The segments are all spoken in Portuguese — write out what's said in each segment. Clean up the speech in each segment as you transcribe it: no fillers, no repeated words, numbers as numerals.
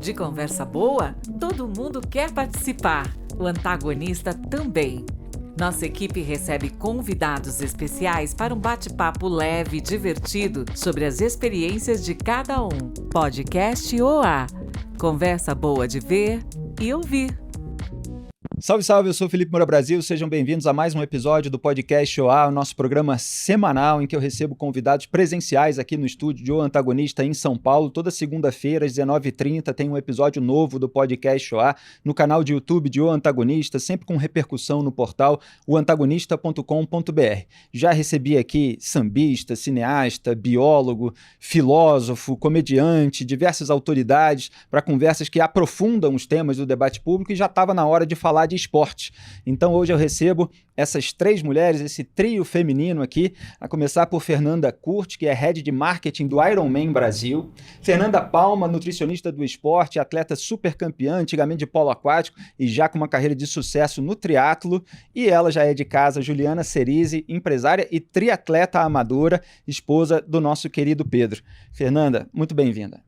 De conversa boa, todo mundo quer participar. O antagonista também. Nossa equipe recebe convidados especiais para um bate-papo leve e divertido sobre as experiências de cada um. Podcast OA. Conversa boa de ver e ouvir. Salve, salve, eu sou o Felipe Moura Brasil, sejam bem-vindos a mais um episódio do Podcast OA, o nosso programa semanal em que eu recebo convidados presenciais aqui no estúdio de O Antagonista em São Paulo. Toda segunda-feira, às 19h30, tem um episódio novo do Podcast OA no canal de YouTube de O Antagonista, sempre com repercussão no portal oantagonista.com.br. Já recebi aqui sambista, cineasta, biólogo, filósofo, comediante, diversas autoridades para conversas que aprofundam os temas do debate público e já estava na hora de falar de esporte. Então hoje eu recebo essas três mulheres, esse trio feminino aqui, a começar por Fernanda Curti, que é Head de Marketing do Ironman Brasil, Fernanda Palma, nutricionista do esporte, atleta super campeã, antigamente de polo aquático e já com uma carreira de sucesso no triatlo, e ela já é de casa, Juliana Cerise, empresária e triatleta amadora, esposa do nosso querido Pedro. Fernanda, muito bem-vinda.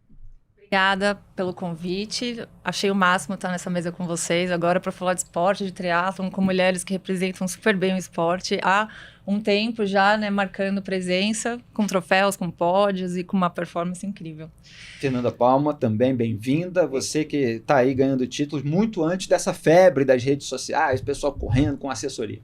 Obrigada pelo convite, achei o máximo estar nessa mesa com vocês agora para falar de esporte, de triatlon, com mulheres que representam super bem o esporte há um tempo já, né, marcando presença, com troféus, com pódios e com uma performance incrível. Fernanda Palma, também bem-vinda, você que está aí ganhando títulos muito antes dessa febre das redes sociais, pessoal correndo com assessoria.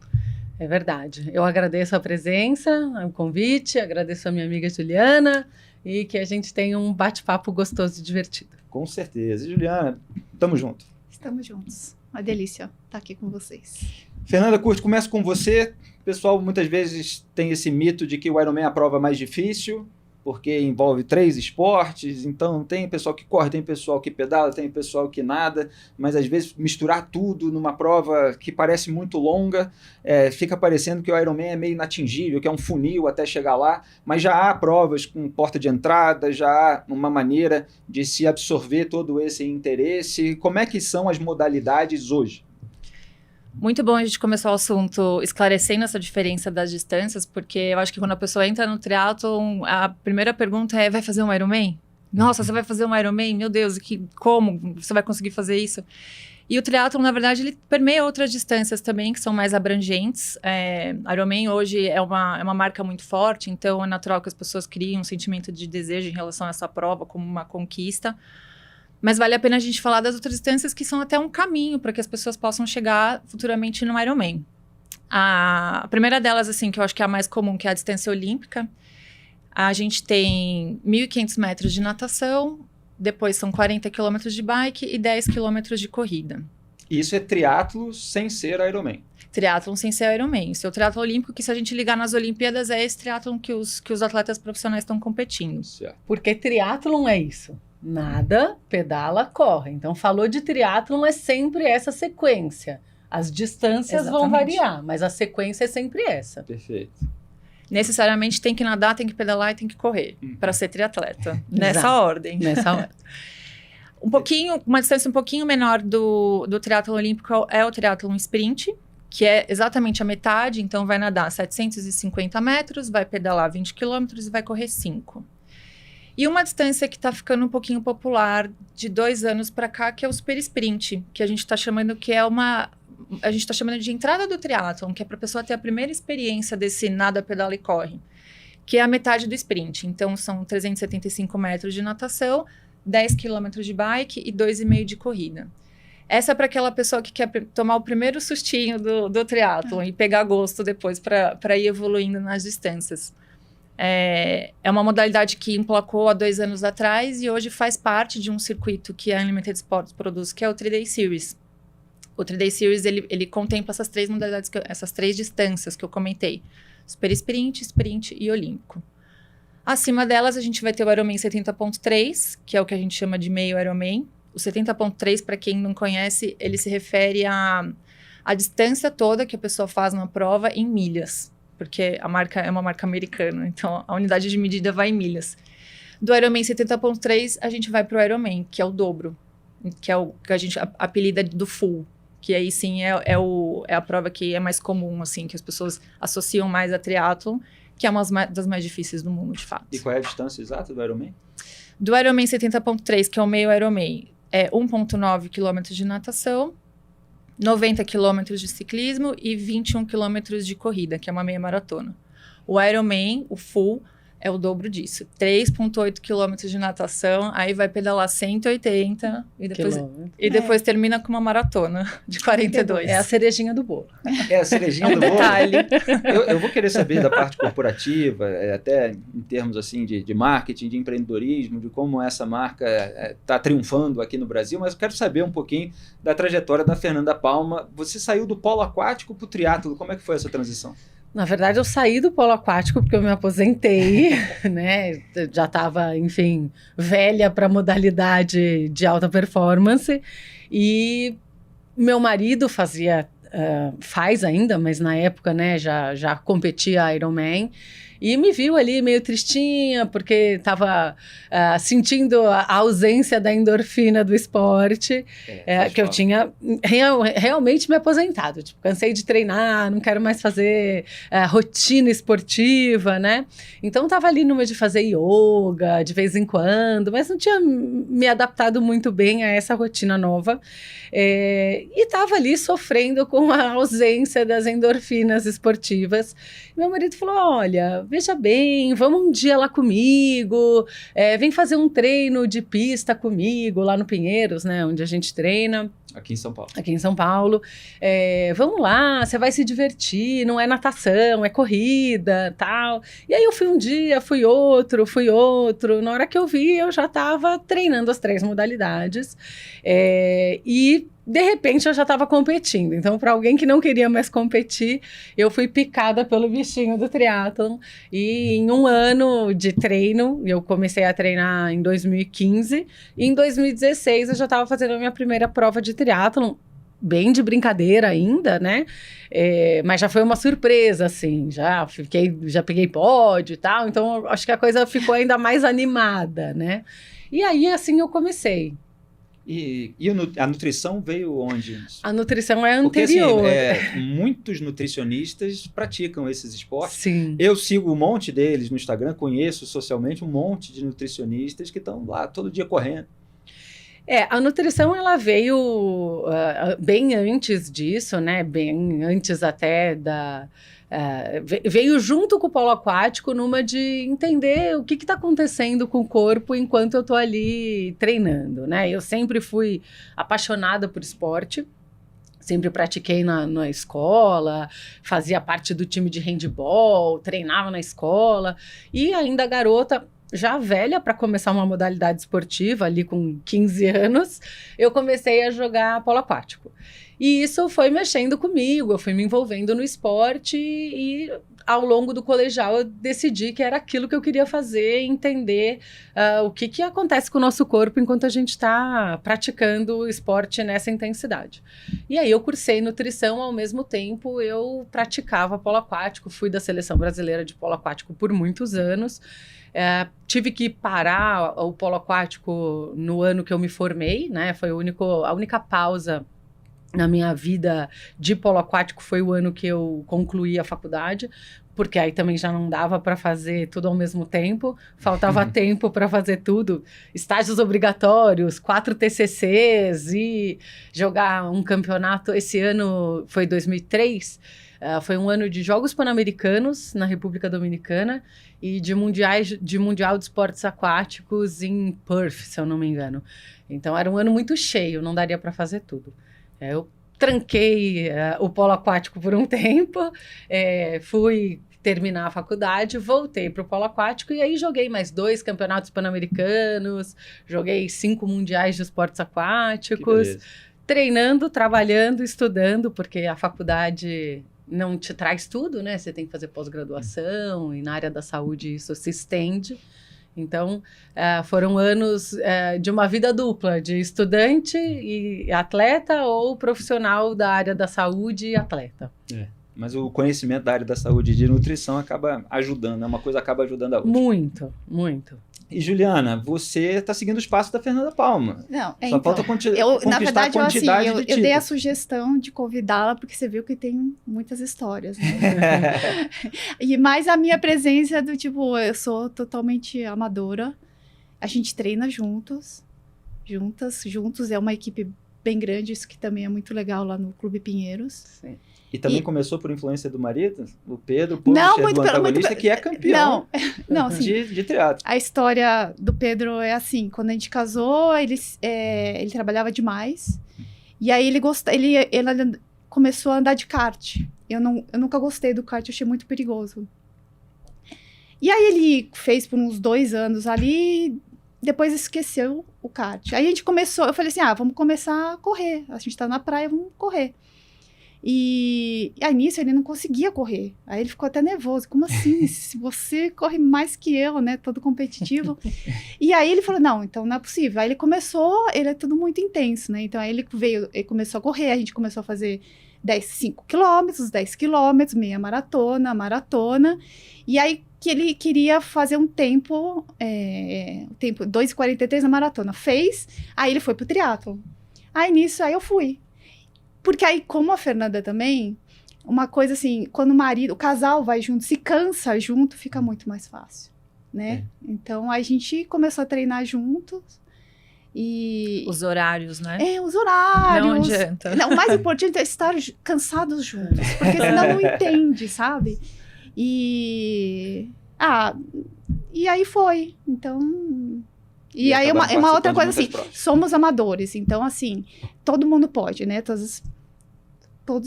É verdade, eu agradeço a presença, o convite, agradeço a minha amiga Juliana, e que a gente tenha um bate-papo gostoso e divertido. Com certeza. E Juliana, tamo junto. Estamos juntos. Uma delícia estar aqui com vocês. Fernanda Curti, começo com você. O pessoal muitas vezes tem esse mito de que o Ironman é a prova mais difícil, porque envolve 3 esportes, então tem pessoal que corre, tem pessoal que pedala, tem pessoal que nada, mas às vezes misturar tudo numa prova que parece muito longa, fica parecendo que o Ironman é meio inatingível, que é um funil até chegar lá, mas já há provas com porta de entrada, já há uma maneira de se absorver todo esse interesse. Como é que são as modalidades hoje? Muito bom a gente começar o assunto esclarecendo essa diferença das distâncias, porque eu acho que quando a pessoa entra no triatlon, a primeira pergunta é: vai fazer um Ironman? Nossa, você vai fazer um Ironman? Meu Deus, como você vai conseguir fazer isso? E o triatlon, na verdade, ele permeia outras distâncias também, que são mais abrangentes. Ironman hoje é uma marca muito forte, então é natural que as pessoas criem um sentimento de desejo em relação a essa prova como uma conquista. Mas vale a pena a gente falar das outras distâncias que são até um caminho para que as pessoas possam chegar futuramente no Ironman. A primeira delas, assim, que eu acho que é a mais comum, que é a distância olímpica. A gente tem 1.500 metros de natação, depois são 40 quilômetros de bike e 10 quilômetros de corrida. Isso é triatlo sem ser Ironman? Triatlon sem ser Ironman. Isso é o triatlon olímpico, que se a gente ligar nas Olimpíadas, é esse triatlon que os atletas profissionais estão competindo. Certo. Porque triatlon é isso. Nada, pedala, corre. Então, falou de triatlon, é sempre essa sequência. As distâncias vão variar, mas a sequência é sempre essa. Perfeito. Necessariamente tem que nadar, tem que pedalar e tem que correr para ser triatleta. Nessa Exato. ordem. Nessa ordem. Uma distância um pouquinho menor do triatlon olímpico é o triatlon sprint, que é exatamente a metade. Então, vai nadar 750 metros, vai pedalar 20 quilômetros e vai correr 5. E uma distância que está ficando um pouquinho popular de 2 anos para cá, que é o super sprint, que a gente está chamando de entrada do triatlon, que é para a pessoa ter a primeira experiência desse nada, pedala e corre, que é a metade do sprint. Então, são 375 metros de natação, 10 quilômetros de bike e 2,5 de corrida. Essa é para aquela pessoa que quer tomar o primeiro sustinho do triatlon e pegar gosto depois para ir evoluindo nas distâncias. É uma modalidade que emplacou há 2 anos atrás e hoje faz parte de um circuito que a Unlimited Sports produz, que é o 3-Day Series. O 3-Day Series, ele contempla essas 3 modalidades, essas 3 distâncias que eu comentei. Super Sprint, Sprint e Olímpico. Acima delas, a gente vai ter o Ironman 70.3, que é o que a gente chama de meio Ironman. O 70.3, para quem não conhece, ele se refere à distância toda que a pessoa faz numa prova em milhas, porque a marca é uma marca americana, então a unidade de medida vai em milhas. Do Ironman 70.3, a gente vai para o Ironman, que é o dobro, que é o que a gente apelida do full, que aí sim é a prova que é mais comum, assim, que as pessoas associam mais a triatlon, que é uma das mais difíceis do mundo, de fato. E qual é a distância exata do Ironman? Do Ironman 70.3, que é o meio Ironman, é 1,9 quilômetros de natação, 90 quilômetros de ciclismo e 21 quilômetros de corrida, que é uma meia maratona. O Ironman, o full, é o dobro disso. 3,8 quilômetros de natação, aí vai pedalar 180 e depois termina com uma maratona de 42. É a cerejinha do bolo. É a cerejinha do bolo. Detalhe. Eu vou querer saber da parte corporativa, até em termos assim de marketing, de empreendedorismo, de como essa marca está triunfando aqui no Brasil, mas eu quero saber um pouquinho da trajetória da Fernanda Palma. Você saiu do polo aquático para o triatlo, como é que foi essa transição? Na verdade, eu saí do polo aquático porque eu me aposentei, né? Já estava, enfim, velha para a modalidade de alta performance. E meu marido faz ainda, mas na época, né, já competia Ironman. E me viu ali meio tristinha, porque estava sentindo a ausência da endorfina do esporte, que eu tinha realmente me aposentado. Tipo, cansei de treinar, não quero mais fazer rotina esportiva, né? Então, estava ali numa de fazer yoga de vez em quando, mas não tinha me adaptado muito bem a essa rotina nova. E estava ali sofrendo com a ausência das endorfinas esportivas. Meu marido falou, olha, veja bem, vamos um dia lá comigo, vem fazer um treino de pista comigo lá no Pinheiros, né, onde a gente treina. Aqui em São Paulo. Aqui em São Paulo. Vamos lá, você vai se divertir, não é natação, é corrida, tal. E aí eu fui um dia, fui outro. Na hora que eu vi, eu já estava treinando as 3 modalidades. E de repente eu já estava competindo. Então, para alguém que não queria mais competir, eu fui picada pelo bichinho do triatlon. E em um ano de treino, eu comecei a treinar em 2015. E em 2016 eu já estava fazendo a minha primeira prova de triatlon, bem de brincadeira ainda, né? Mas já foi uma surpresa, assim. Já peguei pódio e tal. Então, acho que a coisa ficou ainda mais animada, né? E aí, assim, eu comecei. E a nutrição veio onde? A nutrição é anterior. Porque, assim, muitos nutricionistas praticam esses esportes. Sim. Eu sigo um monte deles no Instagram, conheço socialmente um monte de nutricionistas que estão lá todo dia correndo. A nutrição, ela veio bem antes disso, né? Bem antes até veio junto com o polo aquático numa de entender o que está acontecendo com o corpo enquanto eu estou ali treinando, né? Eu sempre fui apaixonada por esporte, sempre pratiquei na escola, fazia parte do time de handball, treinava na escola e ainda garota, já velha para começar uma modalidade esportiva, ali com 15 anos, eu comecei a jogar polo aquático. E isso foi mexendo comigo, eu fui me envolvendo no esporte e ao longo do colegial eu decidi que era aquilo que eu queria fazer, entender o que acontece com o nosso corpo enquanto a gente está praticando o esporte nessa intensidade. E aí eu cursei nutrição, ao mesmo tempo eu praticava polo aquático, fui da seleção brasileira de polo aquático por muitos anos. Tive que parar o polo aquático no ano que eu me formei, né? Foi a única pausa na minha vida de polo aquático foi o ano que eu concluí a faculdade, porque aí também já não dava para fazer tudo ao mesmo tempo, faltava tempo para fazer tudo, estágios obrigatórios, 4 TCCs e jogar um campeonato. Esse ano foi 2003, foi um ano de Jogos Pan-Americanos na República Dominicana e de Mundial de Esportes Aquáticos em Perth, se eu não me engano. Então era um ano muito cheio, não daria para fazer tudo. Eu tranquei o polo aquático por um tempo, fui terminar a faculdade, voltei para o polo aquático e aí joguei mais 2 campeonatos pan-americanos, joguei 5 mundiais de esportes aquáticos, treinando, trabalhando, estudando, porque a faculdade não te traz tudo, né? Você tem que fazer pós-graduação e na área da saúde isso se estende. Então, foram anos de uma vida dupla, de estudante e atleta ou profissional da área da saúde e atleta. Mas o conhecimento da área da saúde e de nutrição acaba ajudando, né? Uma coisa acaba ajudando a outra. Muito, muito. E, Juliana, você está seguindo os passos da Fernanda Palma. Não, Só falta na verdade, a quantidade eu de dei a sugestão de convidá-la, porque você viu que tem muitas histórias, né? E mais a minha presença do tipo, eu sou totalmente amadora, a gente treina juntos, juntos. É uma equipe bem grande, isso que também é muito legal lá no Clube Pinheiros. Sim. E também começou por influência do marido, o Pedro, Não, publisher do antagonista, que é campeão Não, assim, de triatlo. a história do Pedro é assim, quando a gente casou, ele trabalhava demais, e aí ele começou a andar de kart. Eu nunca gostei do kart, eu achei muito perigoso. E aí ele fez por uns 2 anos ali, depois esqueceu o kart. Aí a gente começou, eu falei assim, vamos começar a correr, a gente tá na praia, vamos correr. E aí nisso ele não conseguia correr. Aí ele ficou até nervoso. Como assim? Se você corre mais que eu, né? Todo competitivo. E aí ele falou, não, então não é possível. Aí ele começou, ele é tudo muito intenso, né? Então aí ele começou a correr, a gente começou a fazer 5 quilômetros, 10 quilômetros, meia maratona. E aí que ele queria fazer um tempo 2:43 na maratona. Fez, aí ele foi pro triatlon. Aí nisso, aí eu fui. Porque aí, como a Fernanda também, uma coisa assim, quando o casal vai junto, se cansa junto, fica muito mais fácil, né? Então, a gente começou a treinar juntos e... Os horários, né? Os horários. Não adianta. Não, o mais importante é estar cansados juntos, porque senão não entende, sabe? E aí foi, então... E aí uma outra coisa assim, somos amadores, então assim, todo mundo pode, né? Todos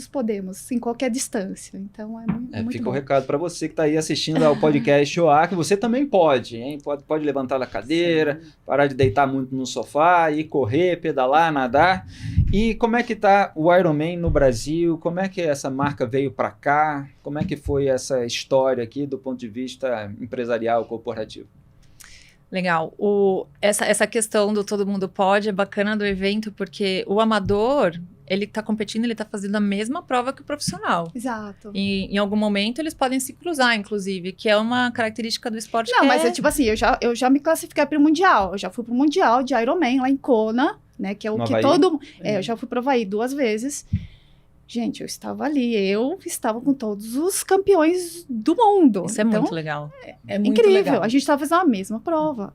podemos, em qualquer distância. Então é muito fica bom. o recado para você que está aí assistindo ao podcast OA, que você também pode, hein? Pode levantar da cadeira, parar de deitar muito no sofá, ir correr, pedalar, nadar. E como é que tá o Ironman no Brasil? Como é que essa marca veio para cá? Como é que foi essa história aqui do ponto de vista empresarial, corporativo? Legal. Essa questão do todo mundo pode é bacana do evento, porque o amador, ele tá competindo, ele tá fazendo a mesma prova que o profissional. Exato. E em algum momento eles podem se cruzar, inclusive, que é uma característica do esporte. Não, mas é tipo assim, eu já me classifiquei para o Mundial. Eu já fui pro Mundial de Ironman lá em Kona, né? Que é o no que Havaí? eu já fui pro Havaí 2 vezes. Gente, eu estava ali, eu estava com todos os campeões do mundo. Isso é então, muito legal. É muito incrível. legal. A gente estava fazendo a mesma prova.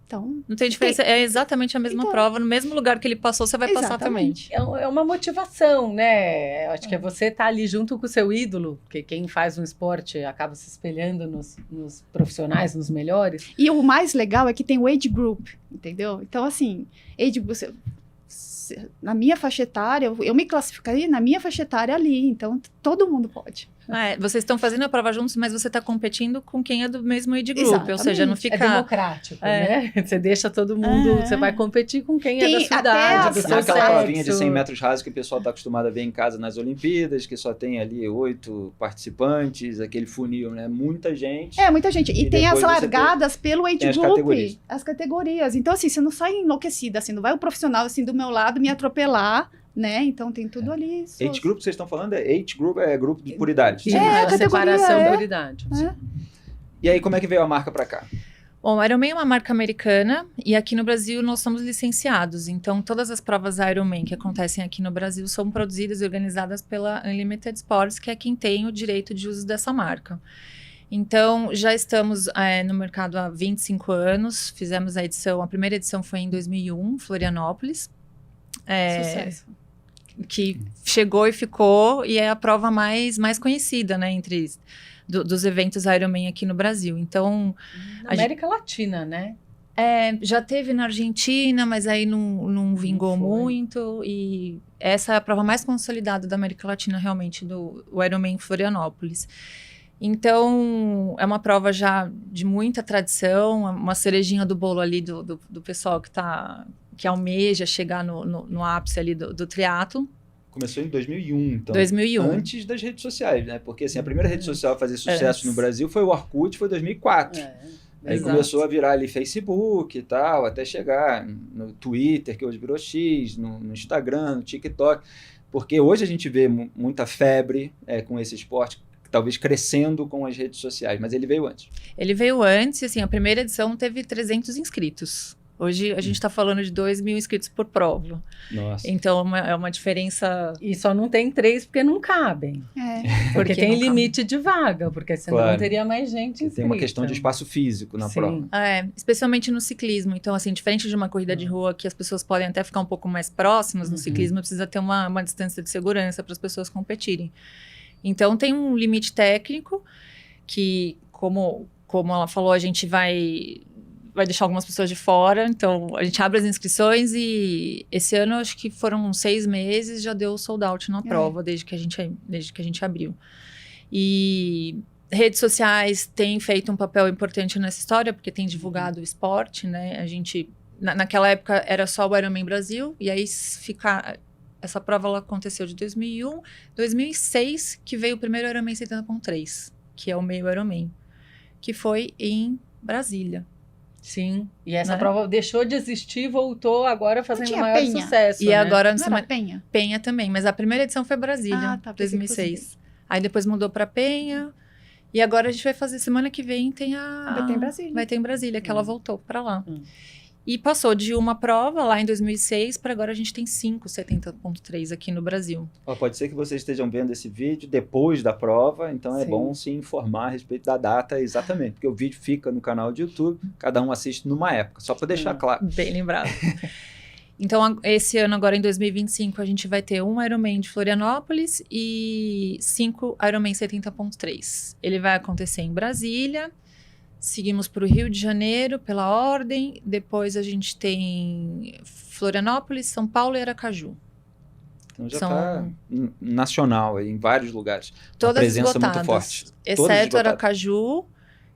Então, Não tem diferença, é exatamente a mesma prova, no mesmo lugar que ele passou, você vai passar também. É uma motivação, né? Eu acho que é você estar ali junto com o seu ídolo, porque quem faz um esporte acaba se espelhando nos profissionais, nos melhores. E o mais legal é que tem o age group, entendeu? Então, assim, na minha faixa etária, eu me classificaria na minha faixa etária ali, então todo mundo pode. Vocês estão fazendo a prova juntos, mas você está competindo com quem é do mesmo age group, Exatamente. ou seja, não fica... É democrático, né? Você deixa todo mundo, você vai competir com quem é da sua idade, do Não é seu aquela sexo. provinha de 100 metros rasos que o pessoal está acostumado a ver em casa nas Olimpíadas, que só tem ali 8 participantes, aquele funil, né? Muita gente. Muita gente. E tem as largadas pelo age as group. categorias. As categorias. Então, assim, você não sai enlouquecida, assim, não vai o profissional, assim, do meu lado me atropelar, né? Então, tem tudo ali. Age group, vocês estão falando? Age group é grupo por idade. A categoria, separação por idade. E aí, como é que veio a marca para cá? Bom, o Ironman é uma marca americana e aqui no Brasil nós somos licenciados. Então, todas as provas Ironman que acontecem aqui no Brasil são produzidas e organizadas pela Unlimited Sports, que é quem tem o direito de uso dessa marca. Então, já estamos no mercado há 25 anos. Fizemos a primeira edição foi em 2001, Florianópolis. Sucesso. Que chegou e ficou, e é a prova mais conhecida, né, dos eventos Ironman aqui no Brasil. Então, Na América Latina, né? já teve na Argentina, mas aí não vingou muito, e essa é a prova mais consolidada da América Latina, realmente, o Ironman em Florianópolis. Então, é uma prova já de muita tradição, uma cerejinha do bolo ali do pessoal que almeja chegar no ápice ali do triatlo. Começou em 2001, então. 2001. Antes das redes sociais, né? Porque assim, a primeira rede social a fazer sucesso no Brasil foi o Orkut, foi 2004. Aí Exato. começou a virar ali Facebook e tal, até chegar no Twitter, que hoje virou X, no Instagram, no TikTok. Porque hoje a gente vê muita febre com esse esporte, talvez crescendo com as redes sociais, mas ele veio antes. Ele veio antes, assim, a primeira edição teve 300 inscritos. Hoje a gente está falando de 2.000 inscritos por prova. Nossa. Então é uma diferença. E só não tem 3 porque não cabem. Porque tem limite de vaga, porque senão Claro. teria mais gente inscrita. Tem uma questão de espaço físico na Sim. prova. Especialmente no ciclismo. Então, assim, diferente de uma corrida de rua que as pessoas podem até ficar um pouco mais próximas, no ciclismo precisa ter uma distância de segurança para as pessoas competirem. Então, tem um limite técnico que, como ela falou, a gente vai deixar algumas pessoas de fora. Então, a gente abre as inscrições e esse ano, acho que foram 6 meses, já deu sold out na prova, desde que a gente abriu. E redes sociais têm feito um papel importante nessa história, porque tem divulgado o esporte, né? A gente, naquela época, era só o Ironman Brasil, e aí essa prova ela aconteceu de 2001, 2006, que veio o primeiro Ironman 70.3, que é o meio Ironman, que foi em Brasília. Sim, e essa Né? prova deixou de existir e voltou agora fazendo Tinha maior Penha. sucesso, E né? agora, Não era Penha? Penha também, mas a primeira edição foi Brasília, Ah, tá, pensei que 2006. Aí depois mudou para Penha, e agora a gente vai fazer, semana que vem tem Vai ter em Brasília. Vai ter em Brasília, que ela voltou para lá. Hum. E passou de uma prova lá em 2006 para agora a gente tem 5 70.3 aqui no Brasil. Ó, pode ser que vocês estejam vendo esse vídeo depois da prova, então é Sim. bom se informar a respeito da data exatamente, porque o vídeo fica no canal de YouTube, cada um assiste numa época, só para deixar claro. Bem lembrado. Então, esse ano, agora em 2025, a gente vai ter um Ironman de Florianópolis e 5 Ironman 70.3. Ele vai acontecer em Brasília, seguimos para o Rio de Janeiro, pela ordem, depois a gente tem Florianópolis, São Paulo e Aracaju. Então já São- está nacional aí, em vários lugares. Uma Todas presença esgotadas, muito forte. Todas exceto esgotadas. Aracaju,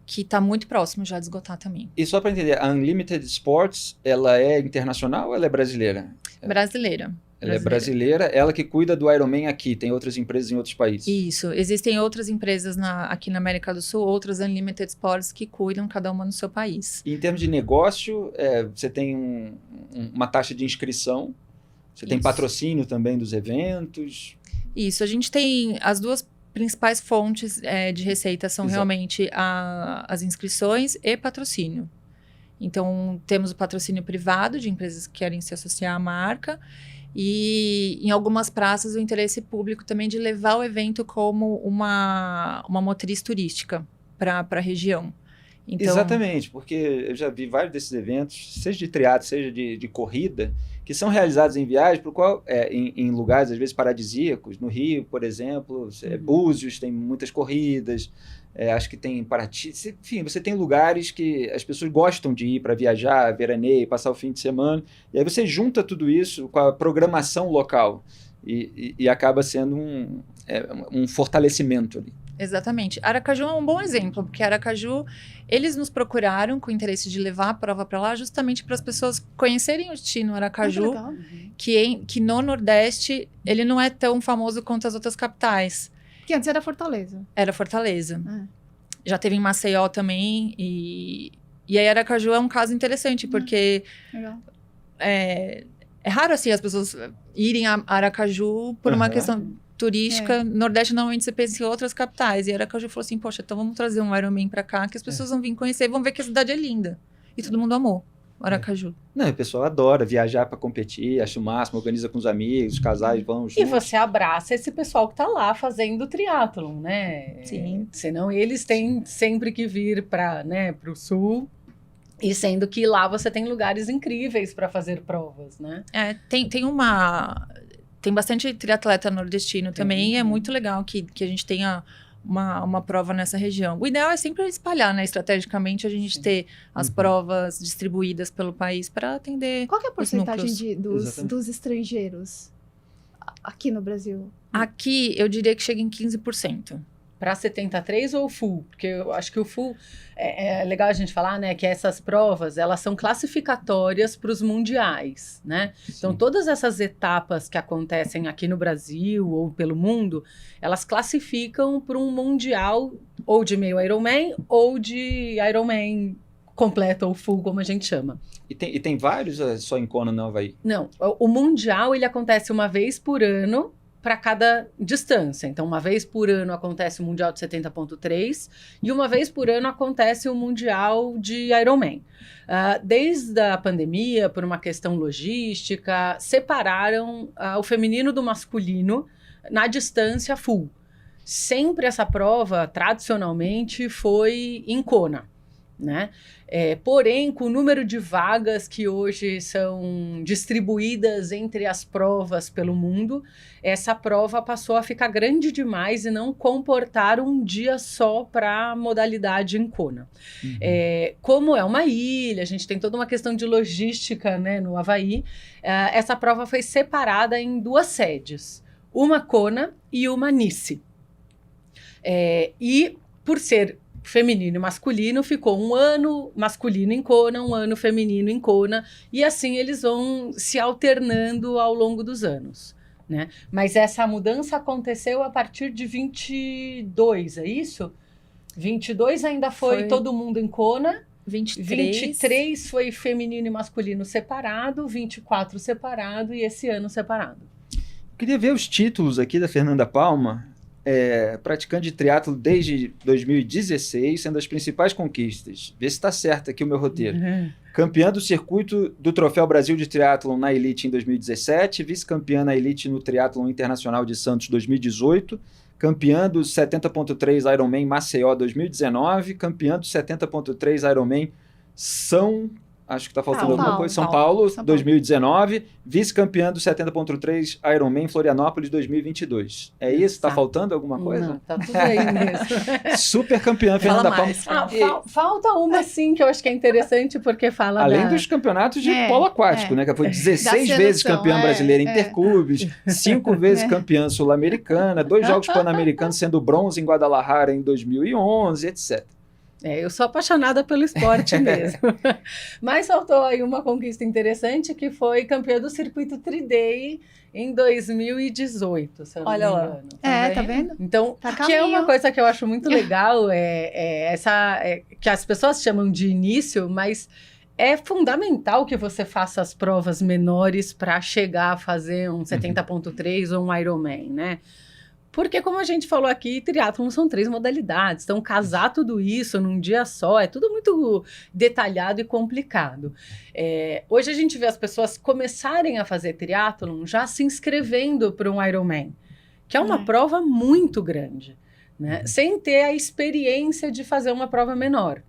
que está muito próximo já de esgotar também. E só para entender, a Unlimited Sports, ela é internacional ou ela é brasileira? Brasileira. Ela é brasileira, ela que cuida do Ironman aqui, tem outras empresas em outros países. Isso. Existem outras empresas aqui na América do Sul, outras Unlimited Sports que cuidam cada uma no seu país. E em termos de negócio, você tem uma taxa de inscrição, você tem Isso. patrocínio também dos eventos. Isso. A gente tem as duas principais fontes de receita são Exato. realmente as inscrições e patrocínio. Então, temos o patrocínio privado de empresas que querem se associar à marca e, em algumas praças, o interesse público também de levar o evento como uma motriz turística para a região. Então, Exatamente, porque eu já vi vários desses eventos, seja de triatlo, seja de corrida, que são realizados em viagem, em lugares, às vezes, paradisíacos. No Rio, por exemplo, Búzios tem muitas corridas, acho que tem Paraty. Enfim, você tem lugares que as pessoas gostam de ir para viajar, veraneio, passar o fim de semana, e aí você junta tudo isso com a programação local e acaba sendo um fortalecimento ali. Exatamente. Aracaju é um bom exemplo, porque Aracaju, eles nos procuraram com o interesse de levar a prova para lá, justamente para as pessoas conhecerem o destino Aracaju, legal. que no Nordeste ele não é tão famoso quanto as outras capitais. Que antes era Fortaleza. Era Fortaleza. É. Já teve em Maceió também, e aí Aracaju é um caso interessante, porque Legal. é raro assim as pessoas irem a Aracaju por uma Aham. questão turística. Nordeste normalmente você pensa em outras capitais, e Aracaju falou assim, poxa, então vamos trazer um Ironman pra cá, que as pessoas vão vir conhecer, vão ver que a cidade é linda. E todo mundo amou Aracaju. Não, o pessoal adora viajar para competir, acha o máximo, organiza com os amigos, os casais vão E juntos. você abraça esse pessoal que tá lá fazendo triatlon, né? Sim. Senão eles têm sempre que vir para, né, pro sul. E sendo que lá você tem lugares incríveis para fazer provas, né? Tem bastante triatleta nordestino também, e é muito legal que a gente tenha uma prova nessa região. O ideal é sempre espalhar, né? Estrategicamente, a gente ter as provas distribuídas pelo país para atender. Qual que é a porcentagem núcleos. Exatamente. dos estrangeiros aqui no Brasil? Aqui, eu diria que chega em 15%. Para 73 ou full? Porque eu acho que o full é legal a gente falar, né? Que essas provas, elas são classificatórias para os mundiais, né? Então, todas essas etapas que acontecem aqui no Brasil ou pelo mundo, elas classificam para um mundial ou de meio Ironman ou de Ironman completo ou full, como a gente chama. E tem vários só em Kona, não, Havaí? Não, o mundial, ele acontece uma vez por ano, para cada distância. Então, uma vez por ano acontece o Mundial de 70.3 e uma vez por ano acontece o Mundial de Ironman. Desde a pandemia, por uma questão logística, separaram o feminino do masculino na distância full. Sempre essa prova, tradicionalmente, foi em Kona, né? Porém, com o número de vagas que hoje são distribuídas entre as provas pelo mundo, essa prova passou a ficar grande demais e não comportar um dia só para a modalidade em Kona. Uhum. Como é uma ilha, a gente tem toda uma questão de logística, né, no Havaí, essa prova foi separada em 2 sedes, uma Kona e uma Nice. E por ser feminino e masculino, ficou um ano masculino em Kona, um ano feminino em Kona, e assim eles vão se alternando ao longo dos anos, né? Mas essa mudança aconteceu a partir de 22, é isso? 22 ainda foi todo mundo em Kona, 23 foi feminino e masculino separado, 24 separado e esse ano separado. Queria ver os títulos aqui da Fernanda Palma. Praticante de triatlo desde 2016, sendo as principais conquistas. Vê se está certo aqui o meu roteiro. Uhum. Campeã do circuito do Troféu Brasil de Triatlon na Elite em 2017, vice-campeã na Elite no Triatlon Internacional de Santos 2018, campeã do 70.3 Ironman Maceió 2019, campeã do 70.3 Ironman acho que está faltando alguma coisa. São Paulo 2019, vice-campeã do 70.3 Ironman Florianópolis 2022. É isso? Está faltando alguma coisa? Não, tá tudo aí mesmo. Super campeã, Fernanda Palma. Falta uma sim, que eu acho que é interessante, porque fala além dos campeonatos de polo aquático, né? Que foi 16 vezes campeã brasileira interclubes, 5 vezes campeã sul-americana, 2 Jogos Pan-Americanos sendo bronze em Guadalajara em 2011, etc. Eu sou apaixonada pelo esporte mesmo. Mas faltou aí uma conquista interessante, que foi campeã do circuito Tri-Day em 2018, se eu não me engano. Tá vendo? Então, que é uma coisa que eu acho muito legal, que as pessoas chamam de início, mas é fundamental que você faça as provas menores para chegar a fazer um 70.3 ou um Ironman, né? Porque, como a gente falou aqui, triatlon são 3 modalidades. Então, casar tudo isso num dia só é tudo muito detalhado e complicado. Hoje a gente vê as pessoas começarem a fazer triatlon já se inscrevendo para um Ironman, que é uma prova muito grande, né? Sem ter a experiência de fazer uma prova menor.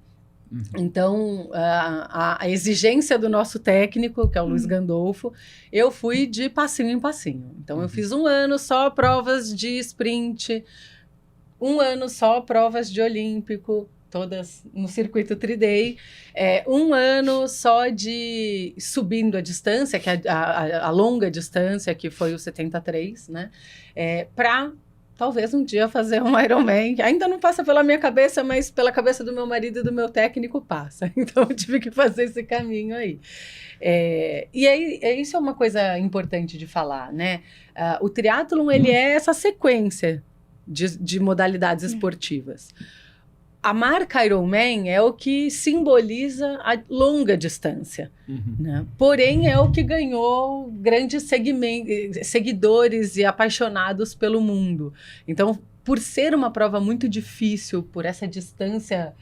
Então, a exigência do nosso técnico, que é o Luiz Gandolfo, eu fui de passinho em passinho. Então, eu fiz 1 ano só provas de sprint, 1 ano só provas de olímpico, todas no circuito Tri-Day, 1 ano só de subindo a distância, que é a longa distância, que foi o 73, né? Para talvez um dia fazer um Ironman, que ainda não passa pela minha cabeça, mas pela cabeça do meu marido e do meu técnico passa. Então, eu tive que fazer esse caminho aí. E aí, isso é uma coisa importante de falar, né? O triatlon, ele é essa sequência de modalidades esportivas. A marca Ironman é o que simboliza a longa distância, né? Porém, é o que ganhou grandes seguidores e apaixonados pelo mundo. Então, por ser uma prova muito difícil, por essa distância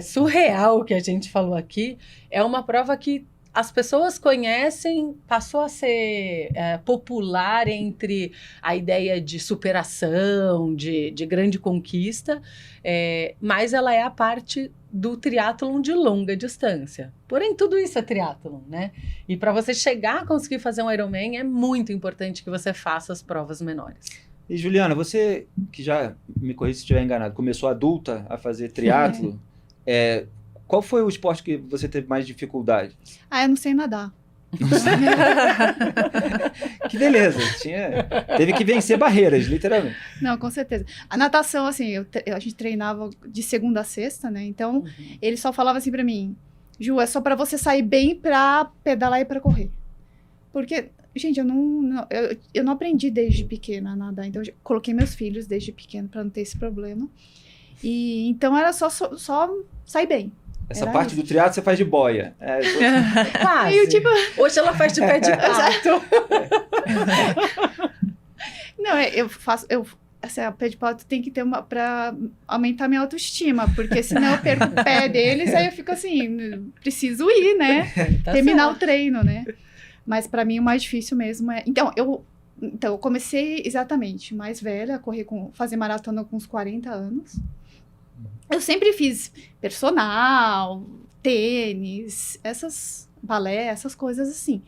surreal que a gente falou aqui, é uma prova que as pessoas conhecem, passou a ser popular entre a ideia de superação, de grande conquista, mas ela é a parte do triatlon de longa distância. Porém, tudo isso é triatlon, né? E para você chegar a conseguir fazer um Ironman, é muito importante que você faça as provas menores. E Juliana, você, que já, me corrija se estiver enganado, começou adulta a fazer triatlo, qual foi o esporte que você teve mais dificuldade? Eu não sei nadar. Que beleza, teve que vencer barreiras, literalmente. Não, com certeza. A natação, assim, a gente treinava de segunda a sexta, né? Então, ele só falava assim pra mim, Ju, é só pra você sair bem pra pedalar e pra correr. Porque, gente, eu não aprendi desde pequena a nadar, então eu coloquei meus filhos desde pequeno pra não ter esse problema. E então era só sair bem. Essa parte do triatlo você faz de boia. Quase. Hoje ela faz de pé de pato. Não, assim, a pé de pau tem que ter pra aumentar minha autoestima, porque senão eu perco o pé deles, aí eu fico assim, preciso ir, né? Terminar o treino, né? Mas pra mim o mais difícil mesmo é... Então, eu comecei exatamente mais velha, fazer maratona com uns 40 anos. Eu sempre fiz personal, tênis, balé, essas coisas assim.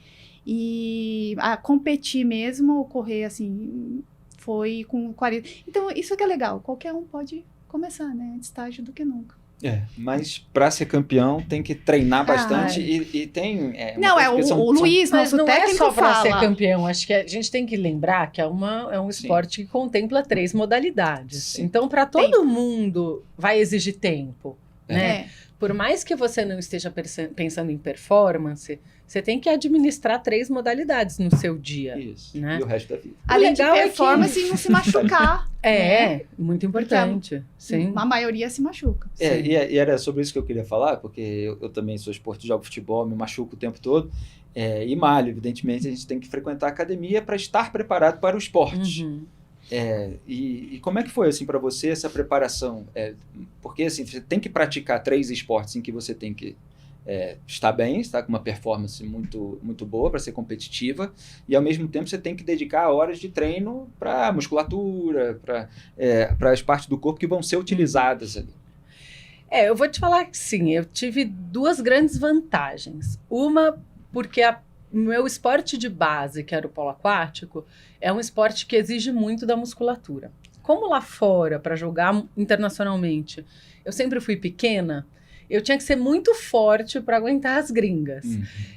E a competir mesmo, correr assim... Foi com 40. Então, isso que é legal. Qualquer um pode começar, né? Antes tarde do que nunca. Mas para ser campeão tem que treinar bastante e tem... o Luiz, nosso técnico, não é só para fala. ser campeão. Acho que a gente tem que lembrar que é um esporte que contempla 3 modalidades. Sim. Então, para todo mundo, vai exigir tempo, né? Por mais que você não esteja pensando em performance, você tem que administrar 3 modalidades no seu dia. Isso, né? E o resto da vida. Além de performance e não se machucar. Muito importante. Sim. A maioria se machuca. E era sobre isso que eu queria falar, porque eu também sou esporte, jogo futebol, me machuco o tempo todo. E malho, evidentemente, a gente tem que frequentar a academia para estar preparado para o esporte. Uhum. E como é que foi assim para você essa preparação? Porque assim, você tem que praticar 3 esportes em que você tem que estar bem, estar com uma performance muito, muito boa para ser competitiva, e ao mesmo tempo você tem que dedicar horas de treino para musculatura, para as partes do corpo que vão ser utilizadas ali. Eu vou te falar que sim, eu tive 2 grandes vantagens. Uma, porque o meu esporte de base, que era o polo aquático, é um esporte que exige muito da musculatura. Como lá fora, para jogar internacionalmente, eu sempre fui pequena, eu tinha que ser muito forte para aguentar as gringas.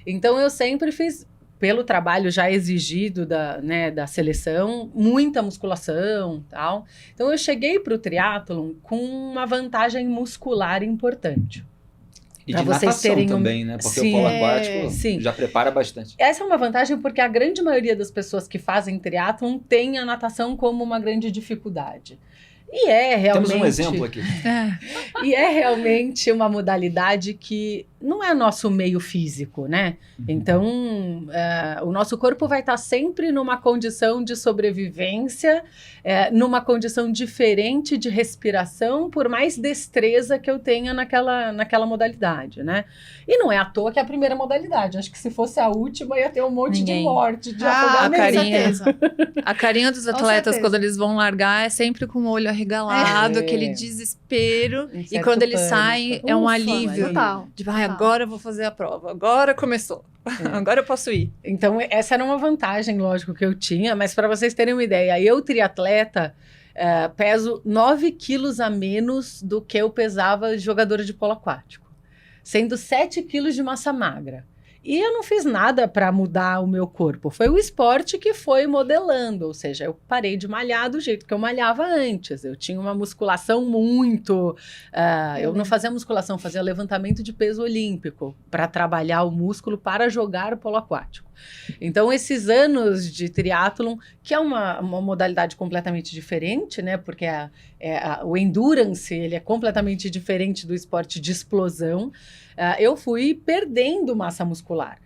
Então, eu sempre fiz, pelo trabalho já exigido da seleção, muita musculação e tal. Então, eu cheguei para o triatlon com uma vantagem muscular importante. E de natação também, né? Porque o polo aquático já prepara bastante. Essa é uma vantagem porque a grande maioria das pessoas que fazem triatlon tem a natação como uma grande dificuldade. E realmente... Temos um exemplo aqui. E é realmente uma modalidade que não é nosso meio físico, né? Então, o nosso corpo vai estar sempre numa condição de sobrevivência, numa condição diferente de respiração, por mais destreza que eu tenha naquela modalidade, né? E não é à toa que é a primeira modalidade. Acho que se fosse a última, ia ter um monte de morte, de afogamento. A carinha dos atletas, quando eles vão largar, é sempre com o olho arregalado, aquele desespero. E quando eles saem, é um alívio. Total. Tipo, agora eu vou fazer a prova, agora começou, agora eu posso ir. Então, essa era uma vantagem, lógico, que eu tinha, mas para vocês terem uma ideia, eu, triatleta, peso 9 quilos a menos do que eu pesava jogadora de polo aquático, sendo 7 quilos de massa magra. E eu não fiz nada para mudar o meu corpo. Foi o esporte que foi modelando. Ou seja, eu parei de malhar do jeito que eu malhava antes. Eu tinha uma musculação muito... eu não fazia musculação, fazia levantamento de peso olímpico para trabalhar o músculo para jogar polo aquático. Então, esses anos de triatlon, que é uma modalidade completamente diferente, né? Porque o endurance ele é completamente diferente do esporte de explosão. Eu fui perdendo massa muscular.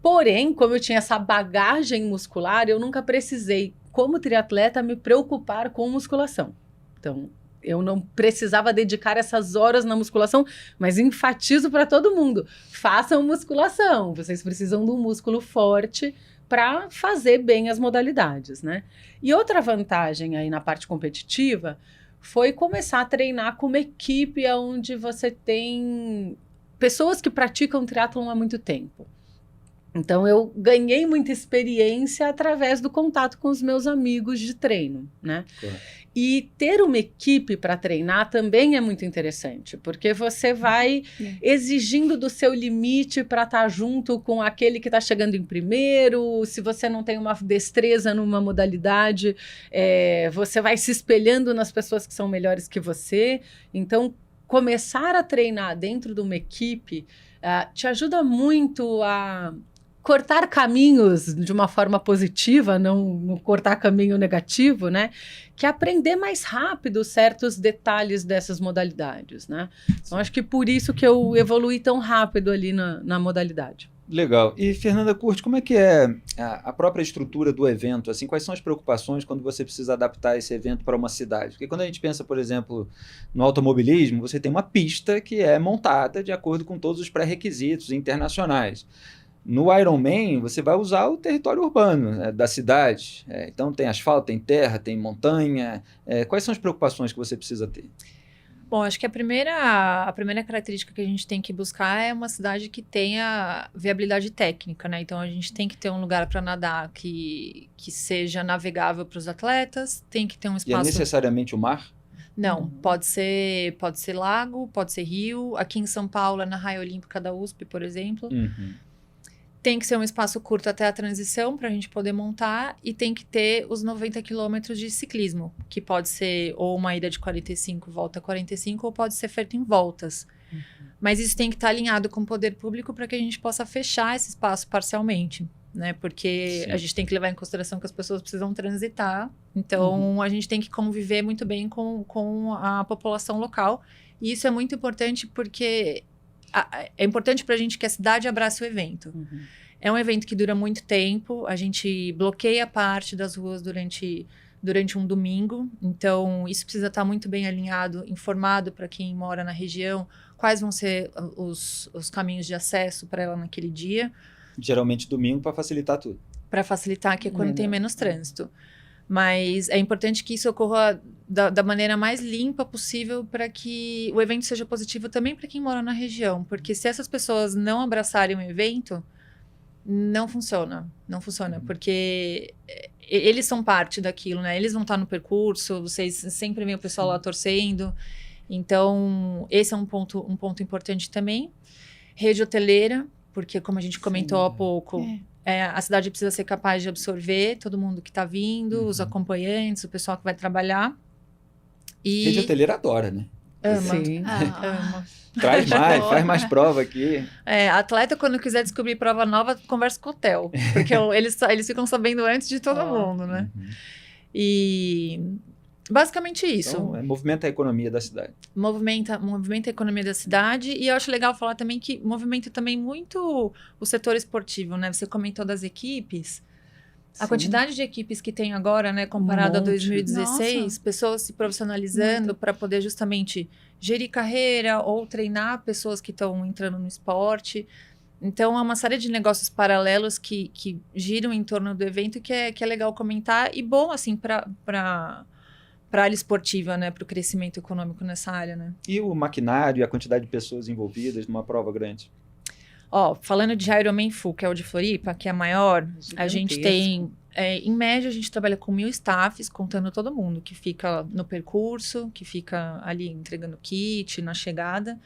Porém, como eu tinha essa bagagem muscular, eu nunca precisei, como triatleta, me preocupar com musculação. Então, eu não precisava dedicar essas horas na musculação, mas enfatizo para todo mundo. Façam musculação. Vocês precisam de um músculo forte para fazer bem as modalidades, né? E outra vantagem aí na parte competitiva foi começar a treinar com uma equipe onde você tem pessoas que praticam triatlon há muito tempo. Então, eu ganhei muita experiência através do contato com os meus amigos de treino, né? Claro. E ter uma equipe para treinar também é muito interessante, porque você vai exigindo do seu limite para estar junto com aquele que está chegando em primeiro. Se você não tem uma destreza numa modalidade, você vai se espelhando nas pessoas que são melhores que você. Então, começar a treinar dentro de uma equipe te ajuda muito a cortar caminhos de uma forma positiva, não cortar caminho negativo, né? Que é aprender mais rápido certos detalhes dessas modalidades, né? Então, acho que por isso que eu evoluí tão rápido ali na modalidade. Legal. E, Fernanda Curti, como é que é a própria estrutura do evento? Assim, quais são as preocupações quando você precisa adaptar esse evento para uma cidade? Porque quando a gente pensa, por exemplo, no automobilismo, você tem uma pista que é montada de acordo com todos os pré-requisitos internacionais. No Ironman, você vai usar o território urbano, né, da cidade. Então, tem asfalto, tem terra, tem montanha. Quais são as preocupações que você precisa ter? Bom, acho que a primeira característica que a gente tem que buscar é uma cidade que tenha viabilidade técnica, né? Então, a gente tem que ter um lugar para nadar que seja navegável para os atletas, tem que ter um E é espaço... necessariamente o mar? Não, pode ser lago, pode ser rio. Aqui em São Paulo, na Raia Olímpica da USP, por exemplo. Uhum. Tem que ser um espaço curto até a transição para a gente poder montar e tem que ter os 90 quilômetros de ciclismo, que pode ser ou uma ida de 45, volta 45, ou pode ser feito em voltas. Mas isso tem que estar alinhado com o poder público para que a gente possa fechar esse espaço parcialmente, né? Porque Sim. a gente tem que levar em consideração que as pessoas precisam transitar, então a gente tem que conviver muito bem com a população local. E isso é muito importante porque... é importante para a gente que a cidade abrace o evento. É um evento que dura muito tempo, a gente bloqueia parte das ruas durante um domingo, então isso precisa estar muito bem alinhado, informado para quem mora na região, quais vão ser os caminhos de acesso para ela naquele dia. Geralmente domingo para facilitar tudo. Para facilitar, que é quando tem menos trânsito. Mas é importante que isso ocorra da maneira mais limpa possível para que o evento seja positivo também para quem mora na região. Porque se essas pessoas não abraçarem o evento, não funciona. Não funciona, porque eles são parte daquilo, né? Eles vão estar no percurso, vocês sempre veem o pessoal lá torcendo. Então, esse é um ponto importante também. Rede hoteleira, porque como a gente comentou há pouco... a cidade precisa ser capaz de absorver todo mundo que está vindo, os acompanhantes, o pessoal que vai trabalhar. E Rede hoteleira adora, né? ama. Sim. Ama. Traz mais, faz mais prova aqui. Atleta, quando quiser descobrir prova nova, conversa com o hotel. Porque eles ficam sabendo antes de todo mundo, né? E basicamente isso. Então, movimenta a economia da cidade. Movimenta a economia da cidade. E eu acho legal falar também que movimenta também muito o setor esportivo, né? Você comentou das equipes. A quantidade de equipes que tem agora, né, comparado a 2016, Nossa. pessoas se profissionalizando para poder justamente gerir carreira ou treinar pessoas que estão entrando no esporte. Então, é uma série de negócios paralelos que giram em torno do evento que é legal comentar e bom, assim, para a área esportiva, né, para o crescimento econômico nessa área, né. E o maquinário e a quantidade de pessoas envolvidas numa prova grande? Falando de Ironman Full, que é o de Floripa, que é a maior, a gente tem, em média, a gente trabalha com 1.000 staffs, contando todo mundo que fica no percurso, que fica ali entregando kit, na chegada.